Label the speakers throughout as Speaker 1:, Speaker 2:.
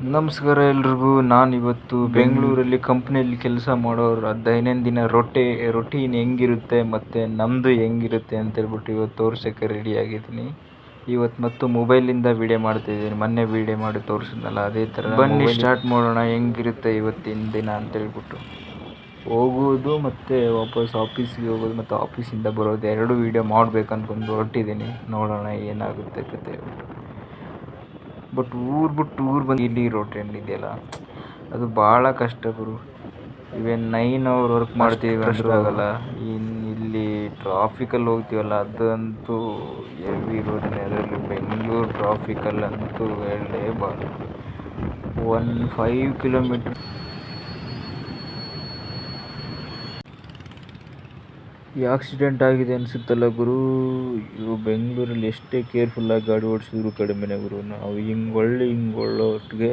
Speaker 1: ನಮಸ್ಕಾರ ಎಲ್ರಿಗೂ. ನಾನಿವತ್ತು ಬೆಂಗಳೂರಲ್ಲಿ ಕಂಪ್ನಿಯಲ್ಲಿ ಕೆಲಸ ಮಾಡೋರ ದೈನಂದಿನ ರೊಟೀನ್ ಹೆಂಗಿರುತ್ತೆ ಮತ್ತು ನಮ್ಮದು ಹೆಂಗಿರುತ್ತೆ ಅಂತೇಳ್ಬಿಟ್ಟು ಇವತ್ತು ತೋರ್ಸೋಕ್ಕೆ ರೆಡಿಯಾಗಿದ್ದೀನಿ. ಇವತ್ತು ಮತ್ತು ಮೊಬೈಲಿಂದ ವೀಡಿಯೋ ಮಾಡ್ತಾಯಿದ್ದೀನಿ. ಮೊನ್ನೆ ವೀಡಿಯೋ ಮಾಡಿ ತೋರಿಸಿದ್ನಲ್ಲ, ಅದೇ ಥರ ಬನ್ನಿ ಸ್ಟಾರ್ಟ್ ಮಾಡೋಣ ಹೆಂಗಿರುತ್ತೆ ಇವತ್ತಿನ ದಿನ ಅಂತೇಳ್ಬಿಟ್ಟು. ಹೋಗೋದು ಮತ್ತು ವಾಪಸ್ ಆಫೀಸಿಗೆ ಹೋಗೋದು ಮತ್ತು ಆಫೀಸಿಂದ ಬರೋದು ಎರಡು ವೀಡಿಯೋ ಮಾಡಬೇಕು ಅಂದ್ಕೊಂಡು ಹೊರಟಿದ್ದೀನಿ. ನೋಡೋಣ ಏನಾಗುತ್ತೆ ಕತೆ ಬಿಟ್ಟು. ಬಟ್ ಊರು ಬಿಟ್ಟು ಊರು ಬಂದು ಇಲ್ಲಿ ರೋಟೇನ್ ಇದೆಯಲ್ಲ, ಅದು ಭಾಳ ಕಷ್ಟ ಗುರು. ಇವೇನು 9 hour ವರ್ಕ್ ಮಾಡ್ತೀವಿ ಅಂದರೂ ಆಗಲ್ಲ. ಇಲ್ಲಿ ಟ್ರಾಫಿಕಲ್ಲಿ ಹೋಗ್ತೀವಲ್ಲ, ಅದಂತೂ ಹೆವಿ ರೋದನೆ. ಅದರಲ್ಲಿ ಬೆಂಗಳೂರು ಟ್ರಾಫಿಕಲ್ಲಂತೂ ಹೇಳಲೇಬಾರ್ದು. 5 ಕಿಲೋಮೀಟ್ರ್ ಈ ಆಕ್ಸಿಡೆಂಟ್ ಆಗಿದೆ ಅನಿಸುತ್ತಲ್ಲ ಗುರು. ಇವು ಬೆಂಗಳೂರಲ್ಲಿ ಎಷ್ಟೇ ಕೇರ್ಫುಲ್ಲಾಗಿ ಗಾಡಿ ಓಡಿಸಿದ್ರು ಕಡಿಮೆನೇ ಗುರು. ನಾವು ಹಿಂಗೊಳ್ಳೋಟ್ಟಿಗೆ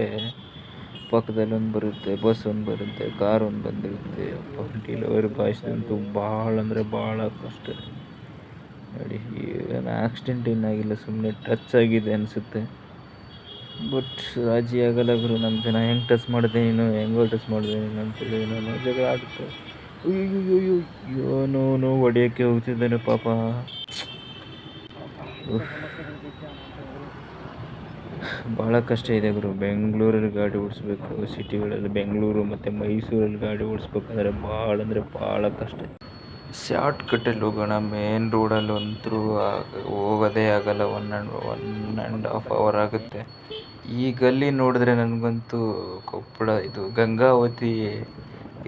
Speaker 1: ಪಕ್ಕದಲ್ಲಿ ಒಂದು ಬರುತ್ತೆ, ಬಸ್ ಒಂದು ಬರುತ್ತೆ, ಕಾರ್ ಒಂದು ಬಂದಿರುತ್ತೆ. ಡೆಲಿವರಿ ಬಾಯ್ಸ್ದಂತೂ ಭಾಳ ಅಂದರೆ ಭಾಳ ಕಷ್ಟ ನೋಡಿ. ಏನು ಆಕ್ಸಿಡೆಂಟ್ ಏನಾಗಿಲ್ಲ, ಸುಮ್ಮನೆ ಟಚ್ ಆಗಿದೆ ಅನಿಸುತ್ತೆ. ಬಟ್ ರಾಜಿ ಆಗಲ್ಲ ಗುರು. ನಮ್ಮ ಜನ ಹೆಂಗೆ ಟಚ್ ಮಾಡಿದೆ ನೀನು, ಹೆಂಗೋ ಟಚ್ ಮಾಡಿದೆ ನೀನು ಅಂತೇಳಿ ನಾನು ಜಗಳ ಆಗುತ್ತೆ. ಅಯ್ಯೋನೋ ಹೊಡೆಯೋಕ್ಕೆ ಹೋಗ್ತಿದ್ದಾನೆ ಪಾಪ. ಭಾಳ ಕಷ್ಟ ಇದೆ ಗುರು ಬೆಂಗಳೂರಲ್ಲಿ ಗಾಡಿ ಓಡಿಸ್ಬೇಕು. ಸಿಟಿಗಳಲ್ಲಿ ಬೆಂಗಳೂರು ಮತ್ತು ಮೈಸೂರಲ್ಲಿ ಗಾಡಿ ಓಡಿಸ್ಬೇಕಂದ್ರೆ ಭಾಳ ಅಂದರೆ ಭಾಳ ಕಷ್ಟ. ಶಾರ್ಟ್ ಕಟ್ಟಲ್ಲಿ ಹೋಗೋಣ, ಮೇನ್ ರೋಡಲ್ಲಂತೂ ಹೋಗೋದೇ ಆಗಲ್ಲ. 1.5 hour ಆಗುತ್ತೆ. ಈ ಗಲ್ಲಿ ನೋಡಿದ್ರೆ ನನಗಂತೂ ಕೊಪ್ಪಳ ಇದು ಗಂಗಾವತಿ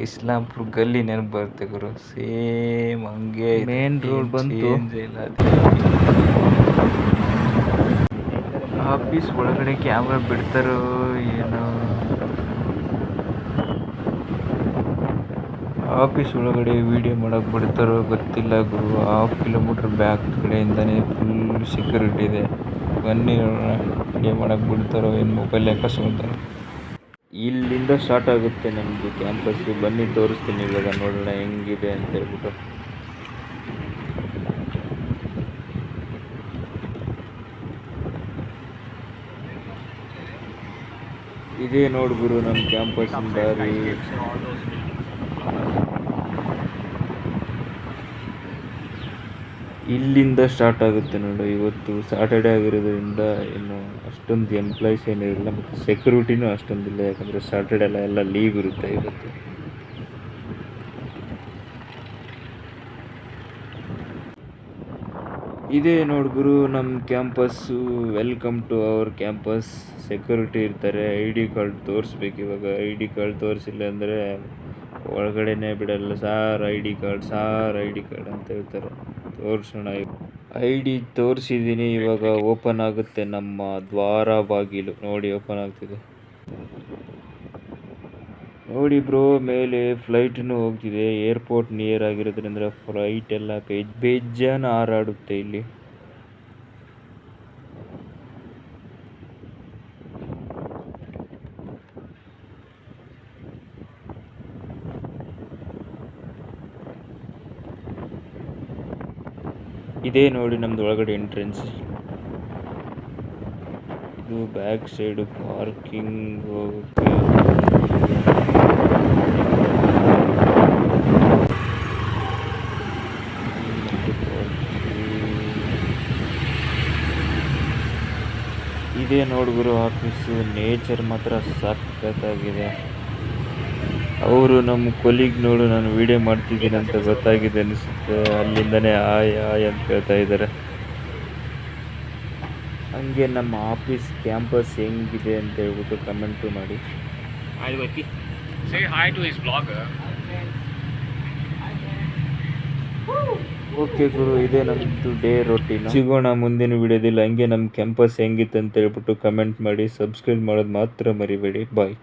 Speaker 1: ಇಸ್ಲಾಂಪುರ ಗಲ್ಲಿ ನೆನಪು ಬರುತ್ತೆ ಗುರು. ಸೇಮ್ ಹಂಗೆ ಮೇನ್ ರೋಡ್ ಬಂತು. ಆಫೀಸ್ ಒಳಗಡೆ ಕ್ಯಾಮ್ರಾ ಬಿಡ್ತಾರೋ ಏನೋ. ಆಫೀಸ್ ಒಳಗಡೆ ವೀಡಿಯೋ ಮಾಡೋಕ್ಕೆ ಬಿಡ್ತಾರೋ ಗೊತ್ತಿಲ್ಲ ಗುರು. 1/2 kilometer ಬ್ಯಾಕ್ ಕಡೆಯಿಂದನೇ ಫುಲ್ ಸೆಕ್ಯೂರಿಟಿ ಇದೆ. ಬನ್ನಿ ವೀಡಿಯೋ ಮಾಡೋಕ್ಕೆ ಬಿಡ್ತಾರೋ ಏನು, ಮೊಬೈಲ್ ಹಾಕಿಸ್ಕೊಳ್ತಾರೋ. ಇಲ್ಲಿಂದ ಸ್ಟಾರ್ಟ್ ಆಗುತ್ತೆ ನಮ್ಮದು ಕ್ಯಾಂಪಸ್ಸು. ಬನ್ನಿ ತೋರಿಸ್ತೀನಿ ಇವಾಗ, ನೋಡೋಣ ಹೆಂಗಿದೆ ಅಂತ ಹೇಳ್ಬಿಟ್ಟು. ಇದೇ ನೋಡಿ ಗುರು ನಮ್ಮ ಕ್ಯಾಂಪಸ್ಸಿನ ದಾರಿ. ಇಲ್ಲಿಂದ ಸ್ಟಾರ್ಟ್ ಆಗುತ್ತೆ ನೋಡು. ಇವತ್ತು ಸ್ಯಾಟರ್ಡೇ ಆಗಿರೋದ್ರಿಂದ ಇನ್ನು ಅಷ್ಟೊಂದು ಎಂಪ್ಲಾಯ್ಸ್ ಏನಿರಲ್ಲ ಮತ್ತು ಸೆಕ್ಯೂರಿಟಿನೂ ಅಷ್ಟೊಂದಿಲ್ಲ, ಯಾಕಂದರೆ ಸ್ಯಾಟರ್ಡೇ ಎಲ್ಲ ಲೀವ್ ಇರುತ್ತೆ ಇವತ್ತು. ಇದೇ ನೋಡಿ ಗುರು ನಮ್ಮ campus. Welcome to our campus. Security ಇರ್ತಾರೆ. ID ಕಾರ್ಡ್ ತೋರಿಸ್ಬೇಕು ಇವಾಗ. ID ಕಾರ್ಡ್ ತೋರಿಸಿಲ್ಲ ಅಂದರೆ ಒಳಗಡೆನೇ ಬಿಡಲ್ಲ. ಸಾರ್ ID ಕಾರ್ಡ್ ಅಂತ ಹೇಳ್ತಾರೆ. ತೋರಿಸೋಣ. ID ತೋರಿಸಿದ್ದೀನಿ. ಇವಾಗ ಓಪನ್ ಆಗುತ್ತೆ ನಮ್ಮ ದ್ವಾರ ಬಾಗಿಲು. ನೋಡಿ ಓಪನ್ ಆಗ್ತಿದೆ ನೋಡಿ ಬ್ರೋ. ಮೇಲೆ ಫ್ಲೈಟನ್ನು ಹೋಗ್ತಿದೆ. ಏರ್ಪೋರ್ಟ್ ನಿಯರ್ ಆಗಿರೋದ್ರಿಂದ ಫ್ಲೈಟ್ ಎಲ್ಲ ಬೇಜಾನ್ ಹಾರಾಡುತ್ತೆ ಇಲ್ಲಿ. ಇದೇ ನೋಡಿ ನಮ್ದು ಒಳಗಡೆ ಎಂಟ್ರೆನ್ಸ್. ಇದು ಬ್ಯಾಕ್ ಸೈಡು ಪಾರ್ಕಿಂಗ್ ಹೋಗುತ್ತೆ. ಇದೇ ನೋಡ್ಗುರು ಆಫೀಸು. ನೇಚರ್ ಮಾತ್ರ ಸಖತ್ತಾಗಿದೆ. ಅವರು ನಮ್ಮ ಕೊಲೀಗ್ ನೋಡು ನಾನು ವೀಡಿಯೋ ಮಾಡ್ತಿದ್ದೀನಿ ಅಂತ ಗೊತ್ತಾಗಿದೆ ಅನಿಸುತ್ತೆ. ಅಲ್ಲಿಂದನೇ ಆಯ್ ಅಂತ ಹೇಳ್ತಾ ಇದ್ದಾರೆ. ಹಂಗೆ ನಮ್ಮ ಆಫೀಸ್ ಕ್ಯಾಂಪಸ್ ಹೆಂಗಿದೆ ಅಂತ ಹೇಳ್ಬಿಟ್ಟು ಕಮೆಂಟು ಮಾಡಿ. ಓಕೆ ಗುರು, ಇದೇ ನಮ್ಮದು ಡೇ ರೊಟೀನ್. ಸಿಗೋಣ ಮುಂದಿನ ವಿಡಿಯೋದಲ್ಲಿ. ಹಂಗೆ ನಮ್ಮ ಕ್ಯಾಂಪಸ್ ಹೆಂಗಿತ್ತು ಅಂತ ಹೇಳ್ಬಿಟ್ಟು ಕಮೆಂಟ್ ಮಾಡಿ. ಸಬ್ಸ್ಕ್ರೈಬ್ ಮಾಡೋದು ಮಾತ್ರ ಮರಿಬೇಡಿ. ಬಾಯ್.